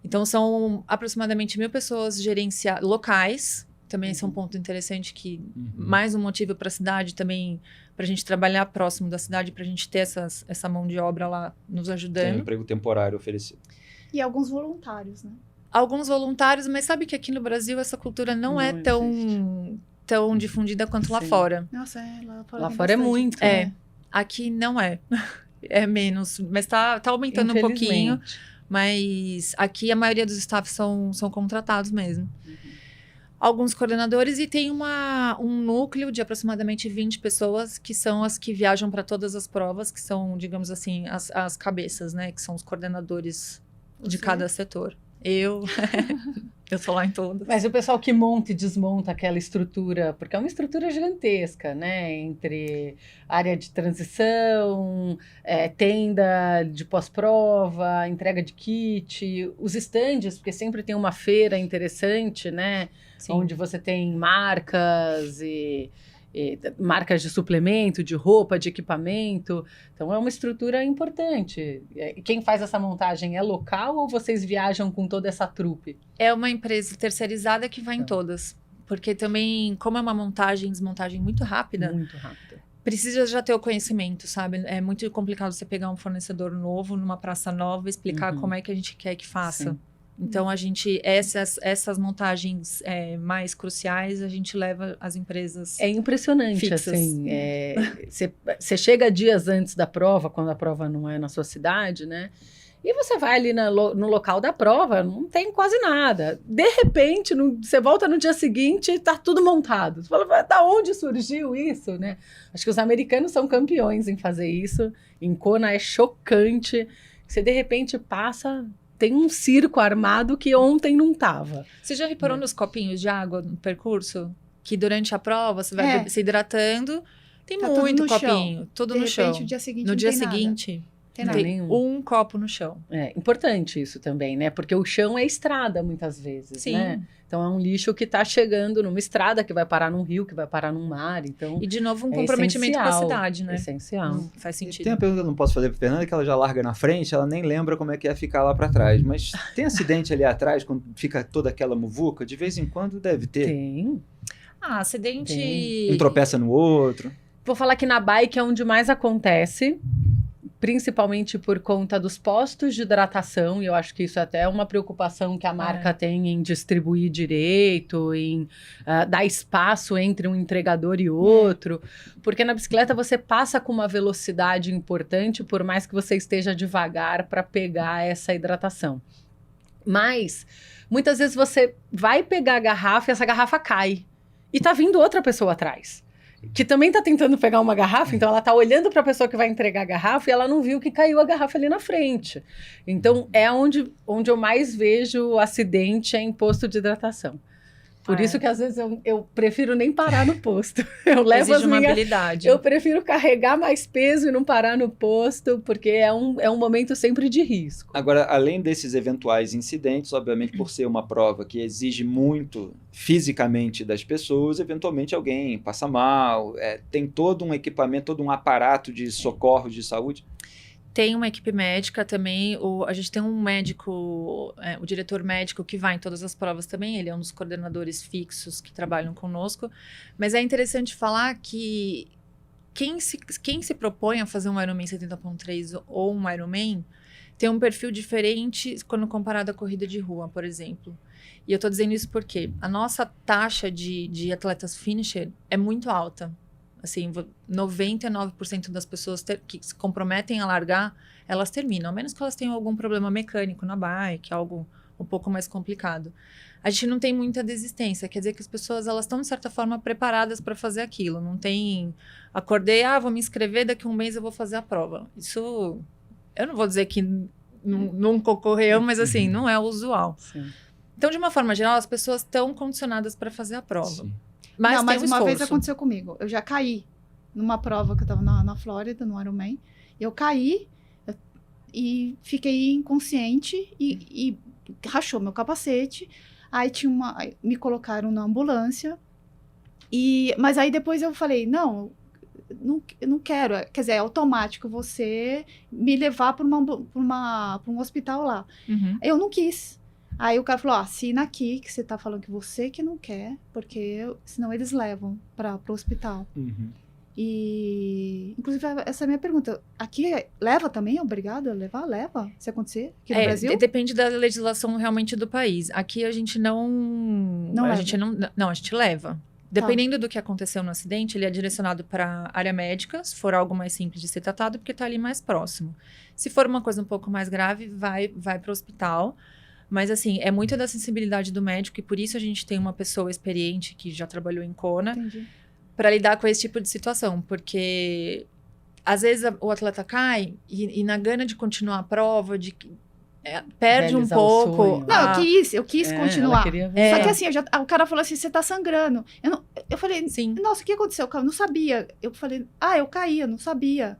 Então, são aproximadamente 1.000 pessoas locais, também esse é um ponto interessante que, mais um motivo para a cidade também, para a gente trabalhar próximo da cidade, para a gente ter essa mão de obra lá nos ajudando. Tem um emprego temporário oferecido. E alguns voluntários, né? Alguns voluntários, mas sabe que aqui no Brasil essa cultura não é tão difundida quanto lá fora. Nossa, lá fora, Lá tem fora é bastante. muito. Aqui não é. É menos, mas tá aumentando um pouquinho. Mas aqui a maioria dos staffs são contratados mesmo. Alguns coordenadores e tem um núcleo de aproximadamente 20 pessoas que são as que viajam para todas as provas, que são, digamos assim, as cabeças, né? Que são os coordenadores de cada setor. Eu sou lá em todas. Mas o pessoal que monta e desmonta aquela estrutura, porque é uma estrutura gigantesca, né? Entre área de transição, tenda de pós-prova, entrega de kit, os estandes, porque sempre tem uma feira interessante, né? Sim. Onde você tem marcas e marcas de suplemento, de roupa, de equipamento. Então, é uma estrutura importante. Quem faz essa montagem é local ou vocês viajam com toda essa trupe? É uma empresa terceirizada que vai em todas. Porque também, como é uma desmontagem muito rápida, precisa já ter o conhecimento, sabe? É muito complicado você pegar um fornecedor novo numa praça nova e explicar como é que a gente quer que faça. Sim. Então, essas montagens mais cruciais, a gente leva as empresas É impressionante, fixas. assim. Você chega dias antes da prova, quando a prova não é na sua cidade, né? E você vai ali no local da prova, não tem quase nada. De repente, você volta no dia seguinte e tá tudo montado. Você fala, da onde surgiu isso, né? Acho que os americanos são campeões em fazer isso. Em Kona é chocante. Você, de repente, passa... Tem um circo armado que ontem não tava. Você já reparou nos copinhos de água no percurso? Que durante a prova você vai se hidratando. Tem Tá muito tudo no copinho, chão. tudo De no chão. repente, o dia seguinte No não dia tem nada. seguinte, Tem Não, nada. tem nenhum. um copo no chão. É importante isso também, né? Porque o chão é estrada muitas vezes, Sim. né? Então é um lixo que tá chegando numa estrada, que vai parar num rio, que vai parar num mar. Então E, de novo, um é comprometimento com a essencial, cidade, né? essencial. Não faz E sentido. tem uma pergunta que eu não posso fazer para Fernanda, que ela já larga na frente, ela nem lembra como é que é ficar lá para trás. Mas tem acidente ali atrás, quando fica toda aquela muvuca? De vez em quando deve ter. Tem. Ah, acidente... Um tropeça no outro. Vou falar que na bike é onde mais acontece, principalmente por conta dos postos de hidratação, e eu acho que isso é até uma preocupação que a marca tem em distribuir direito, em dar espaço entre um entregador e outro, porque na bicicleta você passa com uma velocidade importante, por mais que você esteja devagar para pegar essa hidratação. Mas, muitas vezes você vai pegar a garrafa e essa garrafa cai, e tá vindo outra pessoa atrás, que também tá tentando pegar uma garrafa, então ela tá olhando para a pessoa que vai entregar a garrafa e ela não viu que caiu a garrafa ali na frente. Então, é onde eu mais vejo acidente em posto de hidratação. Por isso que, às vezes, eu prefiro nem parar no posto. Eu levo Exige uma minhas... habilidade. Eu prefiro carregar mais peso e não parar no posto, porque é um momento sempre de risco. Agora, além desses eventuais incidentes, obviamente por ser uma prova que exige muito fisicamente das pessoas, eventualmente alguém passa mal, tem todo um equipamento, todo um aparato de socorro de saúde. Tem uma equipe médica também, a gente tem um médico, o diretor médico que vai em todas as provas também, ele é um dos coordenadores fixos que trabalham conosco, mas é interessante falar que quem se propõe a fazer um Ironman 70.3 ou um Ironman tem um perfil diferente quando comparado à corrida de rua, por exemplo. E eu estou dizendo isso porque a nossa taxa de atletas finisher é muito alta. Assim, 99% das pessoas que se comprometem a largar, elas terminam, a menos que elas tenham algum problema mecânico na bike, algo um pouco mais complicado. A gente não tem muita desistência, quer dizer que as pessoas elas estão, de certa forma, preparadas para fazer aquilo. Não tem, acordei, vou me inscrever, daqui a um mês eu vou fazer a prova. Isso, eu não vou dizer que nunca ocorreu, mas assim, não é o usual. Sim. Então, de uma forma geral, as pessoas estão condicionadas para fazer a prova. Sim. Mas não, tem mas um uma vez esforço. aconteceu comigo. Eu já caí numa prova que eu tava na Flórida, no Ironman. Eu caí e fiquei inconsciente e rachou meu capacete. Aí me colocaram na ambulância. Mas aí depois eu falei, não, eu não quero. Quer dizer, é automático você me levar para um hospital lá. Uhum. Eu não quis. Aí o cara falou, assina aqui que você tá falando que você que não quer, porque senão eles levam pro hospital. Uhum. E, inclusive, essa é a minha pergunta. Aqui leva também? É obrigado a levar? Leva, se acontecer aqui no Brasil? Depende da legislação realmente do país. Aqui a gente a gente leva. Dependendo do que aconteceu no acidente, ele é direcionado para área médica, se for algo mais simples de ser tratado, porque está ali mais próximo. Se for uma coisa um pouco mais grave, vai para o hospital. Mas, assim, é muito da sensibilidade do médico e por isso a gente tem uma pessoa experiente que já trabalhou em Kona para lidar com esse tipo de situação. Porque, às vezes, o atleta cai e na gana de continuar a prova, perde um Realizar o pouco. sonho. Não, eu quis continuar. Só que assim, o cara falou assim, você tá sangrando. Eu falei, Sim. nossa, o que aconteceu? Eu não sabia. Eu falei, eu caí, eu não sabia.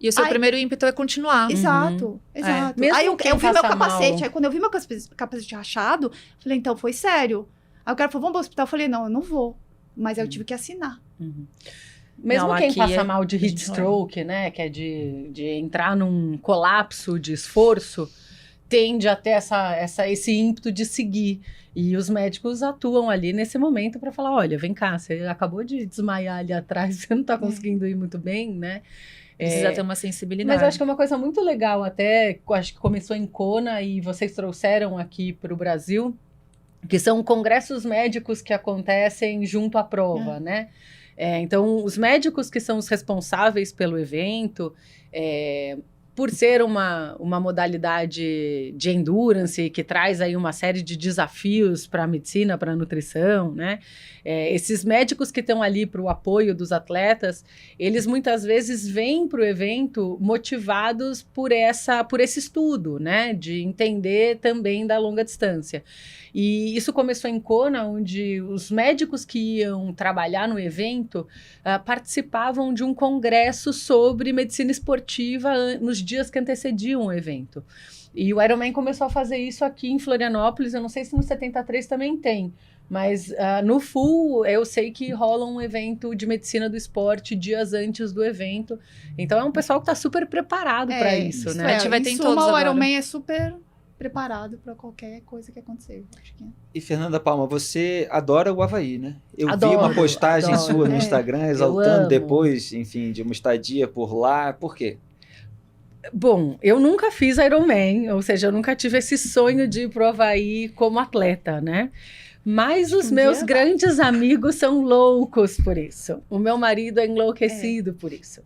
E o seu primeiro ímpeto é continuar. Exato, exato. Mesmo Aí eu quem vi meu passa capacete. mal. Aí quando eu vi meu capacete rachado, falei, então foi sério. Aí o cara falou, vamos pro hospital. Eu falei, não, eu não vou. Mas aí eu tive que assinar. Uhum. Mesmo Não, quem aqui passa mal de heat gente não stroke, né, que é de entrar num colapso de esforço, tende a ter esse ímpeto de seguir. E os médicos atuam ali nesse momento para falar, olha, vem cá, você acabou de desmaiar ali atrás, você não tá conseguindo ir muito bem, né? Precisa ter uma sensibilidade. Mas acho que é uma coisa muito legal até, acho que começou em Kona e vocês trouxeram aqui para o Brasil, que são congressos médicos que acontecem junto à prova, né? Então, os médicos que são os responsáveis pelo evento, por ser uma modalidade de endurance que traz aí uma série de desafios para a medicina, para a nutrição, né? Esses médicos que estão ali para o apoio dos atletas, eles muitas vezes vêm para o evento motivados por esse estudo, né? De entender também da longa distância. E isso começou em Kona, onde os médicos que iam trabalhar no evento participavam de um congresso sobre medicina esportiva nos dias que antecediam o evento. E o Ironman começou a fazer isso aqui em Florianópolis, eu não sei se no 73 também tem, mas no Full eu sei que rola um evento de medicina do esporte dias antes do evento. Então é um pessoal que está super preparado para isso, né? A gente vai ter em suma, todos o agora. Ironman é super preparado para qualquer coisa que acontecer. Acho que E Fernanda Palma, você adora o Havaí, né? Eu vi Adoro, uma postagem adoro. sua no Instagram exaltando amo. depois, enfim, de uma estadia por lá. Por quê? Bom, eu nunca fiz Ironman, ou seja, eu nunca tive esse sonho de ir pro Havaí como atleta, né? Mas os meus grandes amigos são loucos por isso. O meu marido é enlouquecido por isso.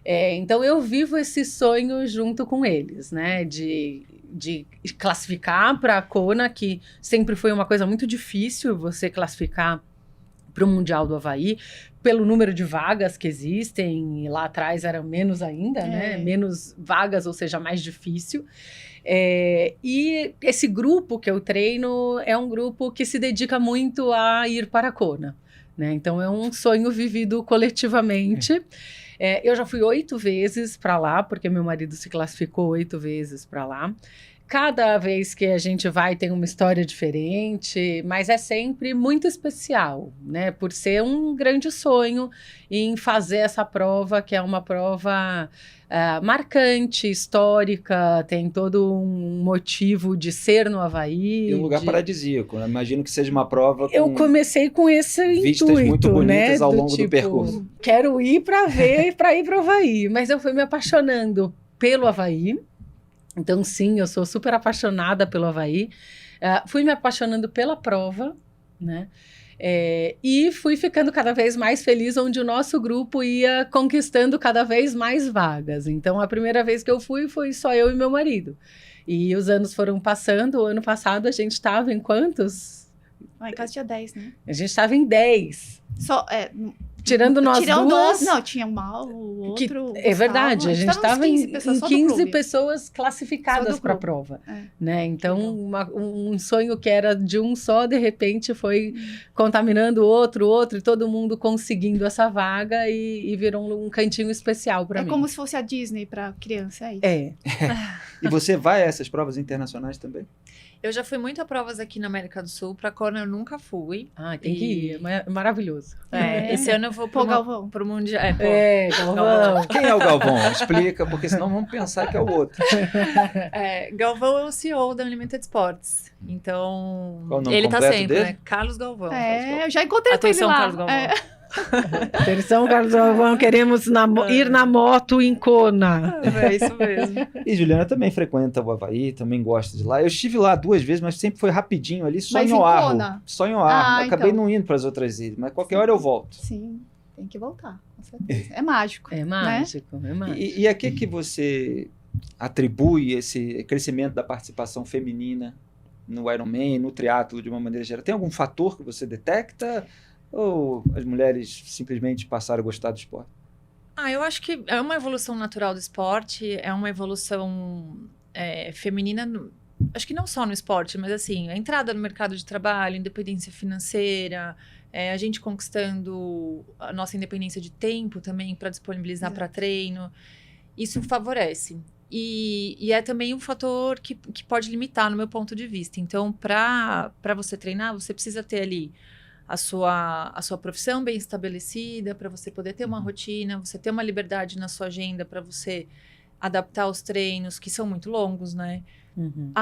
Então eu vivo esse sonho junto com eles, né? De classificar para a Kona, que sempre foi uma coisa muito difícil você classificar para o Mundial do Havaí, pelo número de vagas que existem, e lá atrás era menos ainda, né? Menos vagas, ou seja, mais difícil. E esse grupo que eu treino é um grupo que se dedica muito a ir para a Kona, né? Então é um sonho vivido coletivamente. Eu já fui 8 vezes para lá, porque meu marido se classificou 8 vezes para lá. Cada vez que a gente vai tem uma história diferente, mas é sempre muito especial, né? Por ser um grande sonho em fazer essa prova, que é uma prova marcante, histórica, tem todo um motivo de ser no Havaí. E um lugar paradisíaco, né? Imagino que seja uma prova com Eu comecei com esse vistas intuito, muito bonitas, né? ao longo do percurso. Quero ir para ver, para ir para o Havaí, mas eu fui me apaixonando pelo Havaí. Então, sim, eu sou super apaixonada pelo Havaí. Fui me apaixonando pela prova, né? E fui ficando cada vez mais feliz, onde o nosso grupo ia conquistando cada vez mais vagas. Então, a primeira vez que eu fui, foi só eu e meu marido. E os anos foram passando. O ano passado, a gente estava em quantos? Lá em casa tinha 10, né? A gente estava em 10. Só, Tirando nós duas. Não, tinha o outro. É verdade, a gente estava em 15 pessoas. Pessoas classificadas para a prova. Né? Então, um sonho que era de um só, de repente, foi contaminando o outro, e todo mundo conseguindo essa vaga e virou um cantinho especial para mim. É como se fosse a Disney para criança, é isso. E você vai a essas provas internacionais também? Eu já fui muito a provas aqui na América do Sul. Para Kona eu nunca fui. Tem que ir, é maravilhoso. Esse ano eu vou Galvão. pro Mundial. Galvão. Quem é o Galvão? Explica, porque senão vamos pensar que é o outro. Galvão é o CEO da Unlimited Sports. Então, qual o nome ele tá completo sempre, dele? né? Carlos Galvão. Eu já encontrei com ele Atenção, lá. Carlos Galvão. Atenção, Carlos Galvão, queremos ir na moto em Kona. É isso mesmo. E Juliana também frequenta o Havaí, também gosta de lá. Eu estive lá 2 vezes, mas sempre foi rapidinho ali, só Mas em em Oahu. Kona? Só em Oahu. Acabei então. não indo para as outras ilhas, mas qualquer hora eu volto. Sim, tem que voltar, com certeza. É mágico. É mágico, é mágico. E a que você atribui esse crescimento da participação feminina no Ironman, no triatlo de uma maneira geral? Tem algum fator que você detecta? Ou as mulheres simplesmente passaram a gostar do esporte? Eu acho que é uma evolução natural do esporte, é uma evolução feminina, acho que não só no esporte, mas assim, a entrada no mercado de trabalho, independência financeira, a gente conquistando a nossa independência de tempo também para disponibilizar para treino, isso favorece. E é também um fator que pode limitar no meu ponto de vista. Então, para você treinar, você precisa ter ali a sua profissão bem estabelecida, para você poder ter uma rotina, você ter uma liberdade na sua agenda para você adaptar os treinos, que são muito longos, né?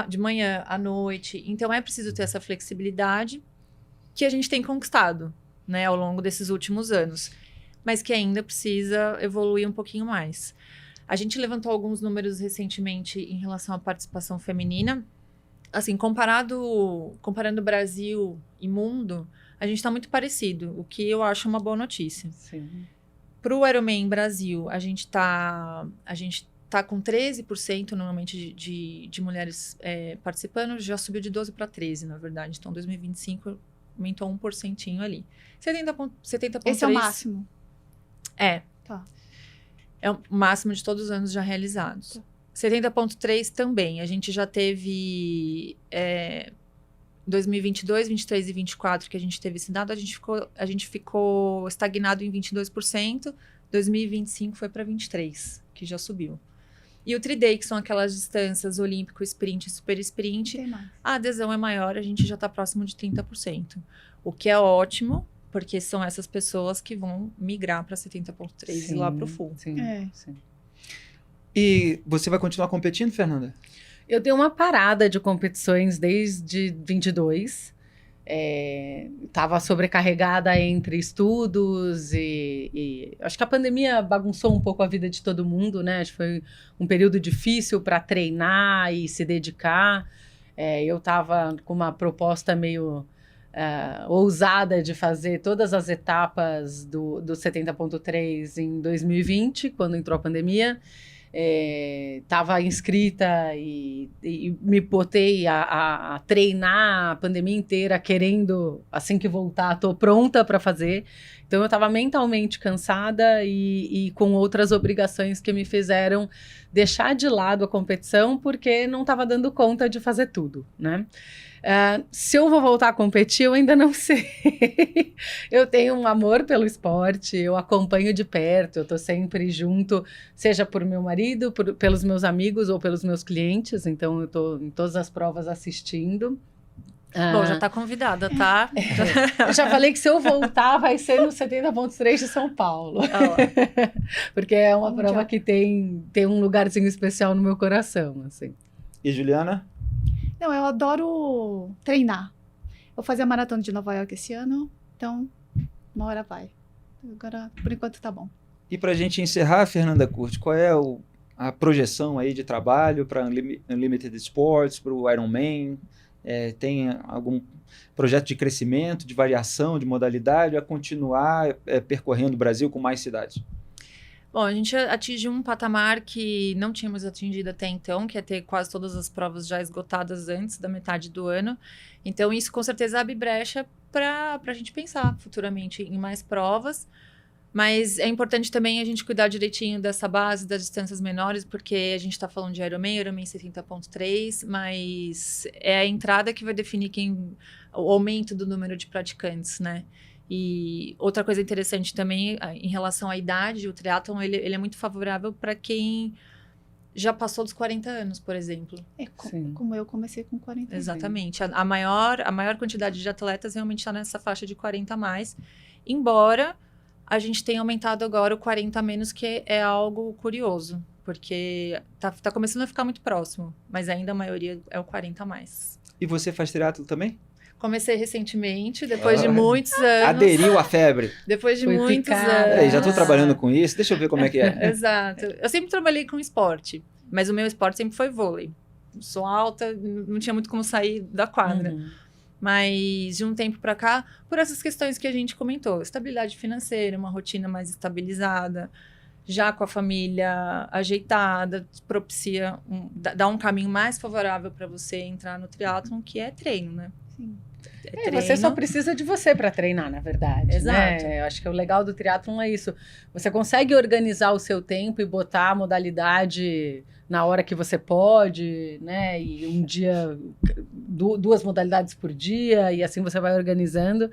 De manhã, à noite. Então, é preciso ter essa flexibilidade que a gente tem conquistado, né, ao longo desses últimos anos, mas que ainda precisa evoluir um pouquinho mais. A gente levantou alguns números recentemente em relação à participação feminina. Assim, comparando Brasil e mundo, a gente está muito parecido, o que eu acho uma boa notícia. Sim. Para o Ironman Brasil, a gente tá com 13% normalmente de mulheres participando, já subiu de 12 para 13, na verdade. Então, 2025 aumentou 1% ali. 70,3... Esse é o máximo? É. Tá. É o máximo de todos os anos já realizados. Tá. 70,3 também. A gente já teve... 2022, 23 e 24 que a gente teve esse dado, a gente ficou estagnado em 22%. 2025 foi para 23%, que já subiu. E o tri-day, que são aquelas distâncias olímpico, sprint e super sprint, Tem mais. a adesão é maior, a gente já está próximo de 30%. O que é ótimo, porque são essas pessoas que vão migrar para 70,3 e lá para o full. Sim, sim. E você vai continuar competindo, Fernanda? Eu dei uma parada de competições desde 22. Estava sobrecarregada entre estudos e acho que a pandemia bagunçou um pouco a vida de todo mundo, né? Acho que foi um período difícil para treinar e se dedicar. Eu estava com uma proposta meio ousada de fazer todas as etapas do 70.3 em 2020, quando entrou a pandemia. Estava inscrita e me botei a treinar a pandemia inteira, querendo, assim que voltar, estou pronta para fazer. Então, eu estava mentalmente cansada e com outras obrigações que me fizeram deixar de lado a competição, porque não estava dando conta de fazer tudo, né? Se eu vou voltar a competir, eu ainda não sei. Eu tenho um amor pelo esporte, eu acompanho de perto, eu estou sempre junto, seja por meu marido, pelos meus amigos ou pelos meus clientes, então eu estou em todas as provas assistindo. Bom, já está convidada, tá? Eu já falei que se eu voltar, vai ser no 70.3 de São Paulo. Porque é uma prova que tem um lugarzinho especial no meu coração, assim. E Juliana? Não, eu adoro treinar. Vou fazer a maratona de Nova York esse ano, então uma hora vai. Agora, por enquanto, tá bom. E para a gente encerrar, Fernanda Curti, qual é a projeção aí de trabalho para Unlimited Sports, para o Ironman? Tem algum projeto de crescimento, de variação, de modalidade, a continuar percorrendo o Brasil com mais cidades? Bom, a gente atinge um patamar que não tínhamos atingido até então, que é ter quase todas as provas já esgotadas antes da metade do ano. Então, isso com certeza abre brecha para a gente pensar futuramente em mais provas. Mas é importante também a gente cuidar direitinho dessa base, das distâncias menores, porque a gente está falando de Ironman 70.3, mas é a entrada que vai definir o aumento do número de praticantes, né? E outra coisa interessante também, em relação à idade, o triatlon ele é muito favorável para quem já passou dos 40 anos, por exemplo. Como eu comecei com 40 anos. Exatamente. A maior quantidade de atletas realmente está nessa faixa de 40 a mais, embora a gente tenha aumentado agora o 40 a menos, que é algo curioso, porque tá começando a ficar muito próximo, mas ainda a maioria é o 40 a mais. E você faz triatlo também? Comecei recentemente, depois de muitos anos. Aderiu à febre. Depois de Foi muitos picada. anos. Peraí, já estou trabalhando com isso, deixa eu ver como é que é. Exato. Eu sempre trabalhei com esporte, mas o meu esporte sempre foi vôlei. Sou alta, não tinha muito como sair da quadra. Uhum. Mas de um tempo para cá, por essas questões que a gente comentou, estabilidade financeira, uma rotina mais estabilizada, já com a família ajeitada, propicia, dá um caminho mais favorável para você entrar no triatlon, que é treino, né? Sim. Você só precisa de você para treinar, na verdade. Exato. Né? Eu acho que o legal do triatlon é isso. Você consegue organizar o seu tempo e botar a modalidade na hora que você pode, né? E um dia, duas modalidades por dia, e assim você vai organizando.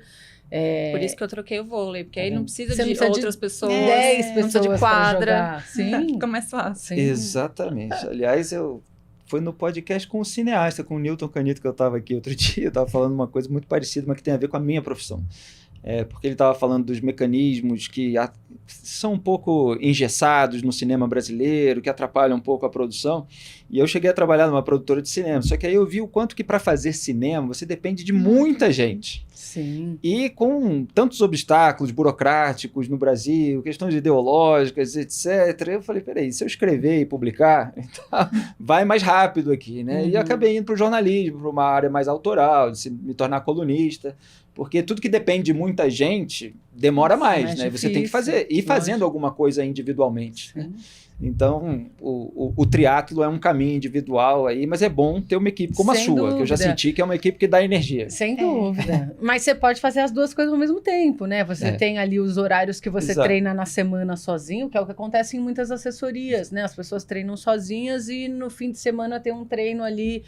Por isso que eu troquei o vôlei, porque aí não precisa Você de não precisa outras de pessoas, 10 não precisa pessoas de quadra. pra jogar. Sim. Fica mais fácil. Sim. Exatamente. Aliás, foi no podcast com o cineasta, com o Newton Canito, que eu estava aqui outro dia, eu estava falando uma coisa muito parecida, mas que tem a ver com a minha profissão. Porque ele estava falando dos mecanismos que são um pouco engessados no cinema brasileiro, que atrapalham um pouco a produção. E eu cheguei a trabalhar numa produtora de cinema, só que aí eu vi o quanto que para fazer cinema você depende de muita gente. Sim. E com tantos obstáculos burocráticos no Brasil, questões ideológicas, etc., eu falei, peraí, se eu escrever e publicar, então, vai mais rápido aqui, né? E acabei indo para o jornalismo, para uma área mais autoral, de me tornar colunista, porque tudo que depende de muita gente demora Nossa, mais, mais né? Você tem que difícil, ir fazendo lógico. alguma coisa individualmente, né? Sim. Então, o triatlo é um caminho individual aí, mas é bom ter uma equipe como a Sem sua, que eu já dúvida. senti que é uma equipe que dá energia. Sem dúvida. Mas você pode fazer as duas coisas ao mesmo tempo, né? Você tem ali os horários que você Exato. treina na semana sozinho, que é o que acontece em muitas assessorias, né? As pessoas treinam sozinhas e no fim de semana tem um treino ali,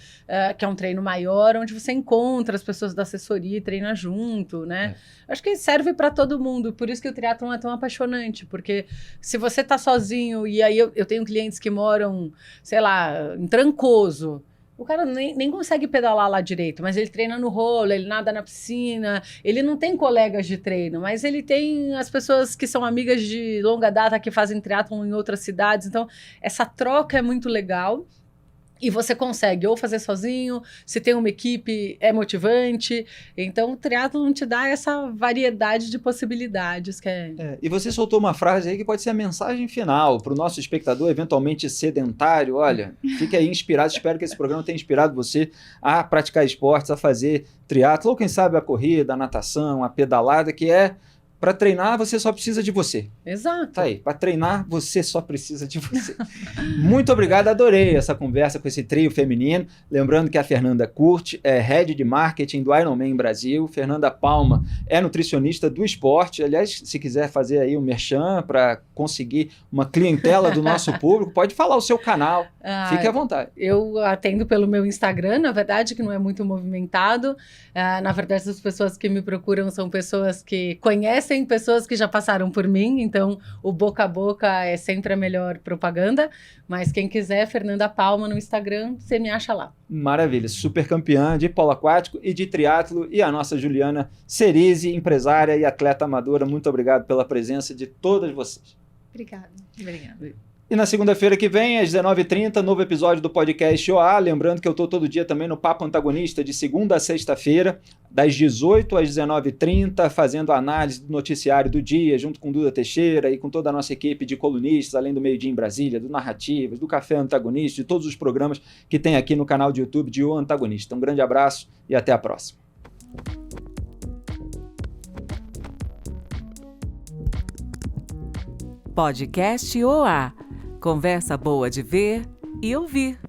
que é um treino maior, onde você encontra as pessoas da assessoria e treina junto, né? Acho que serve para todo mundo, por isso que o triatlon é tão apaixonante, porque se você tá sozinho, e aí eu tenho clientes que moram, sei lá, em Trancoso, o cara nem consegue pedalar lá direito, mas ele treina no rolo, ele nada na piscina, ele não tem colegas de treino, mas ele tem as pessoas que são amigas de longa data que fazem triatlon em outras cidades, então essa troca é muito legal. E você consegue ou fazer sozinho, se tem uma equipe, é motivante. Então, o triatlon te dá essa variedade de possibilidades. E você soltou uma frase aí que pode ser a mensagem final para o nosso espectador, eventualmente sedentário. Olha, fique aí inspirado. Espero que esse programa tenha inspirado você a praticar esportes, a fazer triatlon, ou quem sabe a corrida, a natação, a pedalada, que é... Para treinar, você só precisa de você. Exato. Tá aí. Para treinar, você só precisa de você. Muito obrigado. Adorei essa conversa com esse trio feminino. Lembrando que a Fernanda Curti é Head de Marketing do Ironman Brasil. Fernanda Palma é nutricionista do esporte. Aliás, se quiser fazer aí um merchan para conseguir uma clientela do nosso público, pode falar o seu canal. Fique à vontade. Eu atendo pelo meu Instagram, na verdade, que não é muito movimentado. Na verdade, as pessoas que me procuram são pessoas que conhecem pessoas que já passaram por mim, então o boca a boca é sempre a melhor propaganda, mas quem quiser, Fernanda Palma no Instagram, você me acha lá. Maravilha, super campeã de polo aquático e de triatlo, e a nossa Juliana Cerise, empresária e atleta amadora. Muito obrigado pela presença de todas vocês. Obrigada. Obrigada. E na segunda-feira que vem, às 19h30, novo episódio do podcast OA. Lembrando que eu estou todo dia também no Papo Antagonista, de segunda a sexta-feira, das 18 às 19h30, fazendo a análise do noticiário do dia, junto com Duda Teixeira e com toda a nossa equipe de colunistas, além do Meio Dia em Brasília, do Narrativas, do Café Antagonista, de todos os programas que tem aqui no canal de YouTube de O Antagonista. Um grande abraço e até a próxima. Podcast OA. Conversa boa de ver e ouvir.